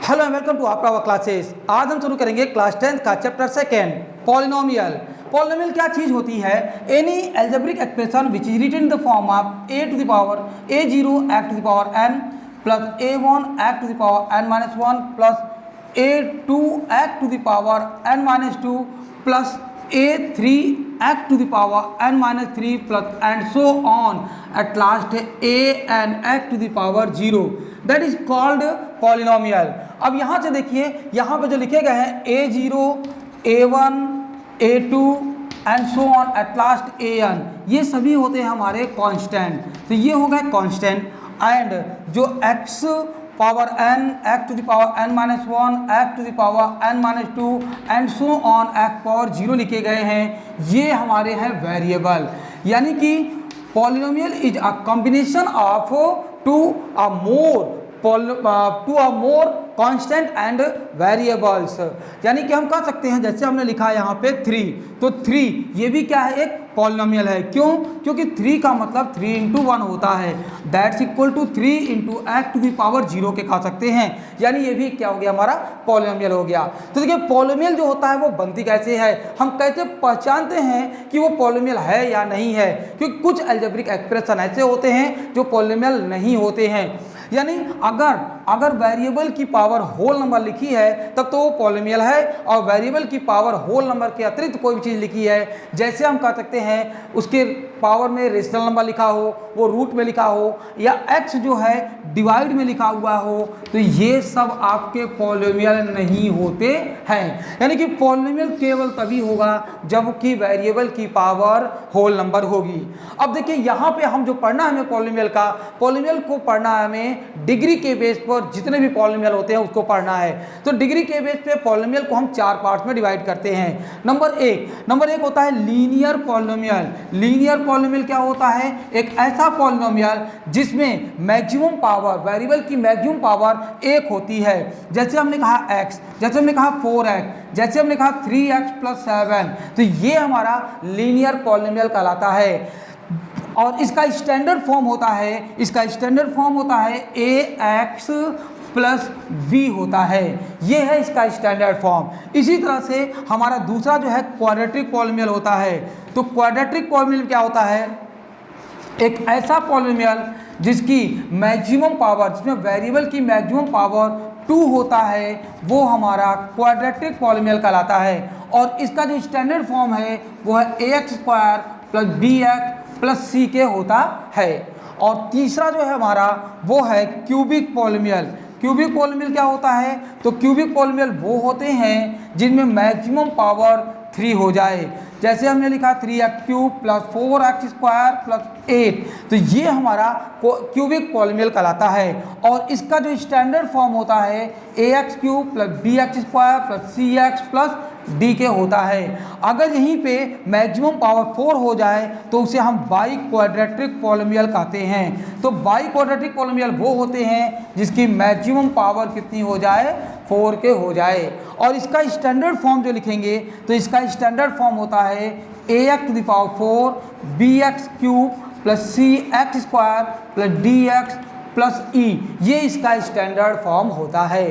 Hello and welcome to आपका classes. आज हम शुरू करेंगे क्लास 10 का चैप्टर सेकेंड पॉलिनोमियल। पॉलिनोमियल क्या चीज होती है? Any algebraic expression which is written in the form of a to the power a0 x to the power n plus a1 x to the power n minus 1 plus a2 x to the power n minus 2 plus a3 x to the power n minus 3 plus and so on at last a n x to the power 0 that is called polynomial। अब यहाँ से देखिए, यहाँ पे जो लिखे गए हैं a0 a1 a2 and so on at last an, ये सभी होते हैं हमारे कांस्टेंट। तो ये हो गए कांस्टेंट एंड जो x power n x to the power n minus 1 x to the power n minus 2 and so on x power 0 लिखे गए हैं, ये हमारे हैं वेरिएबल। यानी कि polynomial is a combination of two or more constant and variables. यानी कि हम कह सकते हैं, जैसे हमने लिखा है यहाँ पे 3, तो 3 ये भी क्या है? एक पॉलिनोमियल है। क्यों? क्योंकि 3 का मतलब 3 इंटू 1 होता है, that's equal to 3 into x to the power 0 के खा सकते हैं। यानी ये भी क्या हो गया? हमारा पॉलिनोमियल हो गया। तो देखिए पॉलिनोमियल जो होता है वो बनती कैसे है, हम कैसे पहचानते हैं कि वो पॉलिनोमियल है या नहीं है? क्योंकि कुछ अलजेब्रिक एक्सप्रेशन ऐसे होते हैं जो पॉलिनोमियल नहीं होते हैं। यानी अगर वेरिएबल की पावर होल नंबर लिखी है तब तो वो पॉलिनोमियल है, और वेरिएबल की पावर होल नंबर के अतिरिक्त कोई भी चीज़ लिखी है, जैसे हम कह सकते हैं उसके पावर में रेशनल नंबर लिखा हो, वो रूट में लिखा हो, या x जो है डिवाइड में लिखा हुआ हो, तो ये सब आपके पॉलिनोमियल नहीं होते हैं। यानी कि पॉलिनोमियल केवल तभी होगा जबकि वेरिएबल की पावर होल नंबर होगी। अब देखिए यहाँ पे हम जो पढ़ना है हमें पॉलिनोमियल को पढ़ना है हमें डिग्री के बेस पर, जितने भी पॉलिनोमियल होते हैं उसको पढ़ना है। तो डिग्री के बेस पे पॉलिनोमियल को हम 4 पार्ट्स में डिवाइड करते हैं। नंबर एक होता है लीनियर पॉलिनोमियल। लीनियर पॉलिनोमियल क्या होता है? एक ऐसा पॉलिनोमियल जिसमें मैक्सिमम पावर, वेरिएबल की मैक्सिमम पावर 1 होती है। जैसे हमने कहा x, जैसे हमने कहा 4x, जैसे हमने कहा 3x प्लस 7, तो ये हमारा लीनियर पॉलिनोमियल कहलाता है। और इसका स्टैंडर्ड फॉर्म होता है ax प्लस b होता है, ये है इसका स्टैंडर्ड फॉर्म। इसी तरह से हमारा दूसरा जो है क्वाड्रेटिक पॉलिनोमियल होता है। तो क्वाड्रेटिक पॉलिनोमियल क्या होता है? एक ऐसा पॉलिनोमियल जिसकी मैक्सिमम पावर, जिसमें वेरिएबल की मैक्सिमम पावर 2 होता है, वो हमारा क्वाड्रेटिक पॉलिनोमियल कहलाता है। और इसका जो स्टैंडर्ड फॉर्म है वो है ax square plus bx plus c के होता है। और तीसरा जो है हमारा वो है क्यूबिक पॉलिनोमियल। क्यूबिक पॉलिनोमियल क्या होता है? तो क्यूबिक पॉलिनोमियल वो होते हैं जिनमें मैक्सिमम पावर 3 हो जाए। जैसे हमने लिखा 3x³ plus 4x square plus 8, तो ये हमारा क्यूबिक पॉलिनोमियल कहलाता है। और इसका जो स्टैंडर्ड फॉर्म होता है ax³ plus bx square plus cx plus d के होता है। अगर यहीं पे मैक्सिमम पावर 4 हो जाए तो उसे हम बाई क्वाड्रेटिक पॉलिनोमियल कहते हैं। तो बाई क्वाड्रेटिक पॉलिनोमियल वो होते हैं जिसकी मैक्सिमम पावर कितनी हो जाए? 4 के हो जाए। और इसका स्टैंडर्ड फॉर्म जो लिखेंगे तो इसका स्टैंडर्ड फॉर्म होता है ax to the power 4 bx³ plus cx square plus dx plus e, ये इसका स्टैंडर्ड फॉर्म होता है।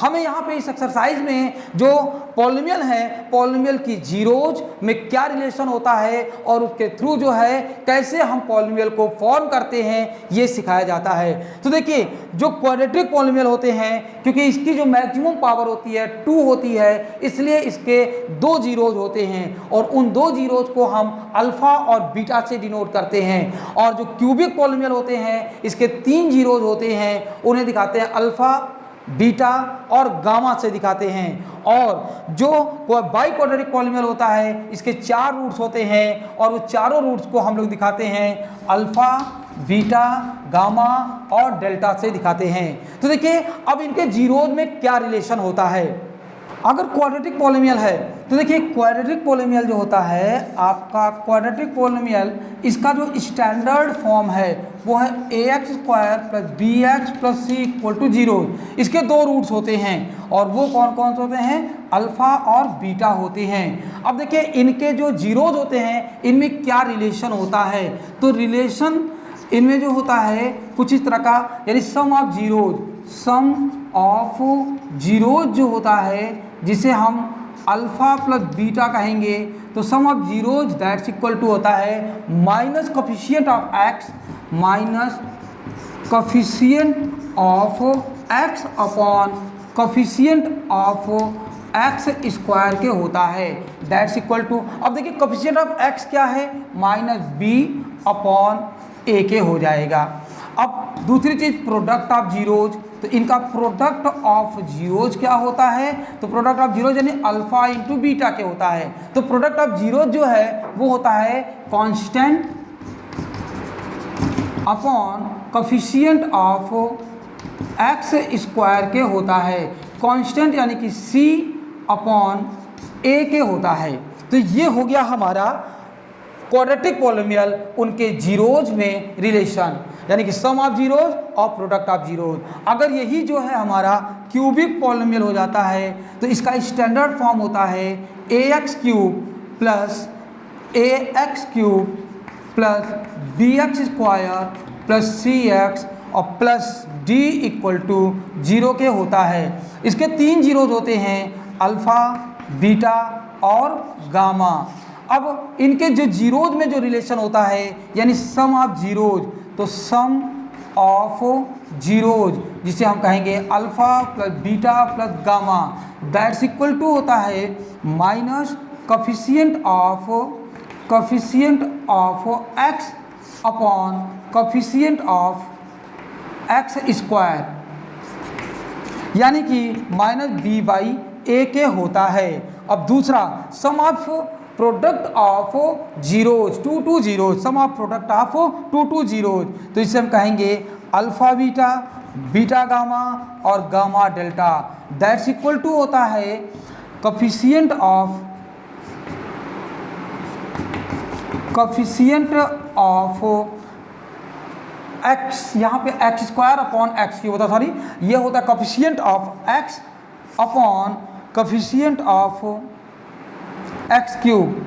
हमें यहाँ पे इस एक्सरसाइज में जो पॉलिनोमियल है, पॉलिनोमियल की जीरोज में क्या रिलेशन होता है और उसके थ्रू जो है कैसे हम पॉलिनोमियल को फॉर्म करते हैं, ये सिखाया जाता है। तो देखिए जो क्वाड्रेटिक पॉलिनोमियल होते हैं, क्योंकि इसकी जो मैक्सिमम पावर होती है 2 होती है, इसलिए इसके 2 जीरोज होते हैं और उन 2 जीरोज को हम अल्फा और बीटा से डिनोट करते हैं। और जो क्यूबिक पॉलिनोमियल होते हैं इसके 3 जीरोज होते हैं, उन्हें दिखाते हैं अल्फा, बीटा और गामा से दिखाते हैं। और जो बाई क्वाड्रेटिक पॉलिनोमियल होता है इसके 4 रूट्स होते हैं और वो चारों रूट्स को हम लोग दिखाते हैं अल्फा, बीटा, गामा और डेल्टा से दिखाते हैं। तो देखिए अब इनके जीरोज में क्या रिलेशन होता है। अगर क्वाड्रेटिक पॉलिनोमियल है तो देखिए क्वाड्रेटिक पॉलिनोमियल जो होता है आपका, क्वाड्रेटिक पॉलिनोमियल इसका जो स्टैंडर्ड फॉर्म है वो है ax square plus bx plus c equal to 0। इसके 2 रूट्स होते हैं और वो कौन कौन से होते हैं? अल्फा और बीटा होते हैं। अब देखिए इनके जो जीरोज होते हैं इनमें क्या रिलेशन होता है? तो रिलेशन इनमें जो होता है कुछ इस तरह का, यानी sum of zeros sum of zeros जो होता है, जिसे हम अल्फ़ा प्लस बीटा कहेंगे, तो sum of zeros that's equal to होता है minus coefficient of x minus coefficient of x upon coefficient of x square के होता है, दैट्स इक्वल टू, अब देखिए कोफिशिएंट ऑफ एक्स क्या है, माइनस बी अपॉन ए के हो जाएगा। अब दूसरी चीज़ प्रोडक्ट ऑफ जीरोज, तो इनका प्रोडक्ट ऑफ जीरोज क्या होता है, तो प्रोडक्ट ऑफ जीरोज यानी अल्फा इंटू बीटा के होता है। तो प्रोडक्ट ऑफ जीरोज जो है वो होता है constant upon coefficient of x square के होता है, कांस्टेंट यानी कि सी अपॉन ए के होता है। तो ये हो गया हमारा क्वाड्रेटिक पॉलिनोमियल उनके जीरोज में रिलेशन, यानी कि सम ऑफ जीरोज और प्रोडक्ट ऑफ जीरोज। अगर यही जो है हमारा क्यूबिक पॉलिनोमियल हो जाता है तो इसका स्टैंडर्ड फॉर्म होता है a x cube plus a x cube plus b x square plus c x और प्लस डी इक्वल टू 0 के होता है। इसके 3 जीरोज होते हैं, अल्फ़ा, बीटा और गामा। अब इनके जो जीरोज में जो रिलेशन होता है यानी सम ऑफ जीरोज, तो सम ऑफ जीरोज जिसे हम कहेंगे alpha plus beta plus gamma that's equal to होता है minus coefficient of x upon coefficient of x square, यानी कि माइनस बी बाई ए के होता है। अब दूसरा sum of product of zeros two zeros, sum of product of two zeros, तो इसे हम कहेंगे अल्फ़ा बीटा, बीटा गामा और gamma delta that's equal to होता है कोफिशिएंट ऑफ एक्स, यहाँ पे x square upon x cube होता, सॉरी ये होता है coefficient of x upon coefficient of x cube,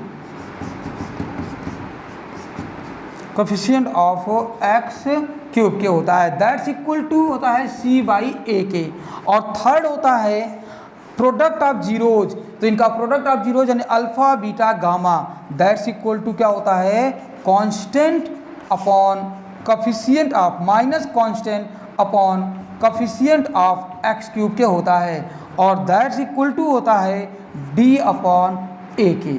coefficient of x cube के होता है, दैट्स इक्वल टू होता है सी बाई ए के। और थर्ड होता है प्रोडक्ट ऑफ जीरोज, तो इनका प्रोडक्ट ऑफ जीरोज यानी alpha beta gamma that's equal to क्या होता है constant upon coefficient of minus constant upon coefficient of x cube के होता है, और दैट्स इक्वल टू होता है डी अपॉन ए के।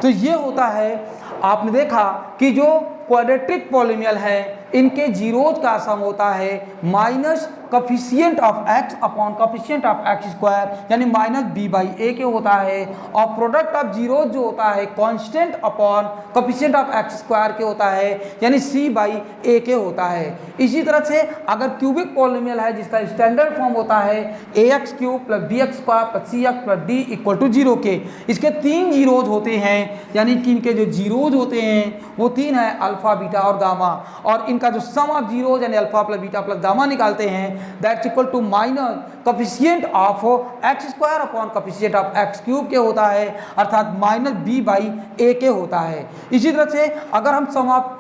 तो ये होता है, आपने देखा कि जो क्वाड्रेटिक पॉलिनोमियल है इनके जीरोज का सम होता है minus coefficient of x upon coefficient of x square यानी माइनस बी बाई ए के होता है, और प्रोडक्ट ऑफ जीरोज जो होता है constant upon coefficient of x square के होता है यानी सी बाई ए के होता है। इसी तरह से अगर क्यूबिक पॉलिनोमियल है जिसका स्टैंडर्ड फॉर्म होता है a x cube plus b x square plus c x plus d equal to 0 के, इसके 3 जीरोज होते हैं, यानी कि इनके जो जीरोज होते हैं वो 3 है अल्फ़ा बीटा और गामा, और इनका जो सम ऑफ जीरोज यानी alpha plus beta plus gamma निकालते हैं that's equal to minus coefficient of x square upon coefficient of x cube के होता है, अर्थात माइनस बी बाई ए के होता है। इसी तरह से अगर हम sum of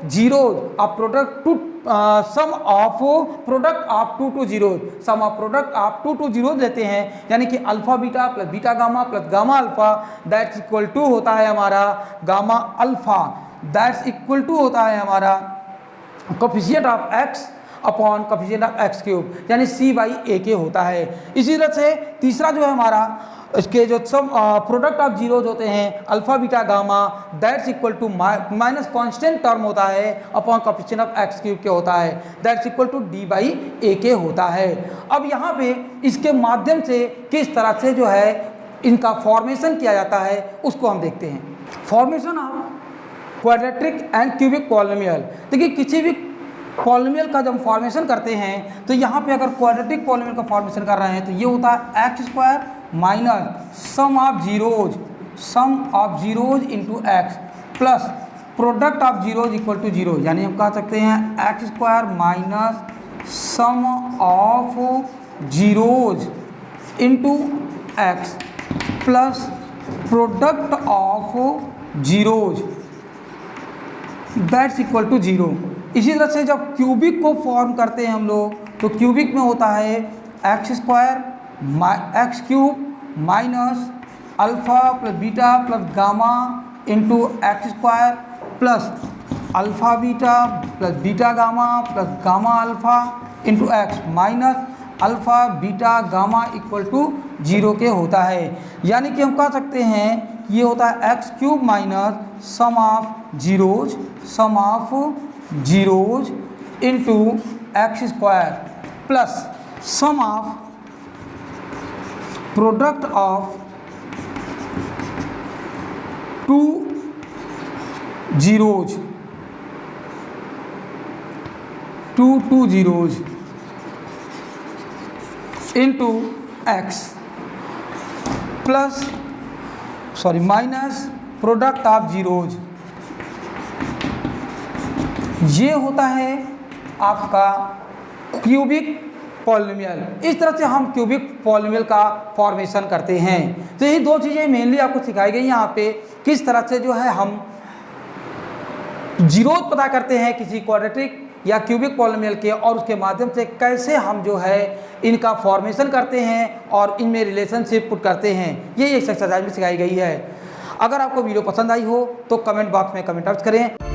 zeros of product two sum of product of two zeros, sum of product of two zeros लेते हैं यानी कि alpha beta plus beta gamma plus gamma alpha that's equal to होता है हमारा gamma alpha, that's equal to होता है हमारा coefficient of x upon coefficient of x cube यानी सी बाई ए के होता है। इसी तरह से तीसरा जो है हमारा इसके जो सब प्रोडक्ट ऑफ जीरोज होते हैं alpha beta gamma that's equal to minus constant term होता है upon coefficient of x cube के होता है, that's equal to d by a के होता है। अब यहाँ पे इसके माध्यम से किस तरह से जो है इनका फॉर्मेशन किया जाता है उसको हम देखते हैं। Formation of quadratic and cubic polynomial, देखिए किसी भी पॉलिनोमियल का जब फॉर्मेशन करते हैं तो यहाँ पे अगर क्वाड्रेटिक पॉलिनोमियल का फॉर्मेशन कर रहे हैं तो ये होता है x square minus sum of zeros into x plus product of zeros equal to 0, यानी हम कह सकते हैं x square minus sum of zeros into x plus product of zeros that's equal to 0। इसी तरह से जब क्यूबिक को फॉर्म करते हैं हम लोग तो क्यूबिक में होता है x square x cube minus alpha plus beta plus gamma into x square plus alpha beta plus beta gamma plus gamma alpha into x minus alpha beta gamma equal to 0 के होता है। यानी कि हम कह सकते हैं ये होता है x cube minus sum of zeros into x square plus sum of product of two zeros into x minus product of zeros. ये होता है आपका क्यूबिक पॉलिनोमियल। इस तरह से हम क्यूबिक पॉलिनोमियल का फॉर्मेशन करते हैं। तो यही दो चीज़ें मेनली आपको सिखाई गई यहाँ पे, किस तरह से जो है हम जीरोज पता करते हैं किसी क्वाड्रेटिक या क्यूबिक पॉलिनोमियल के, और उसके माध्यम से कैसे हम जो है इनका फॉर्मेशन करते हैं और इनमें रिलेशनशिप पुट करते हैं। ये एक्सरसाइज में सिखाई गई है। अगर आपको वीडियो पसंद आई हो तो कमेंट बॉक्स में कमेंट आउट करें।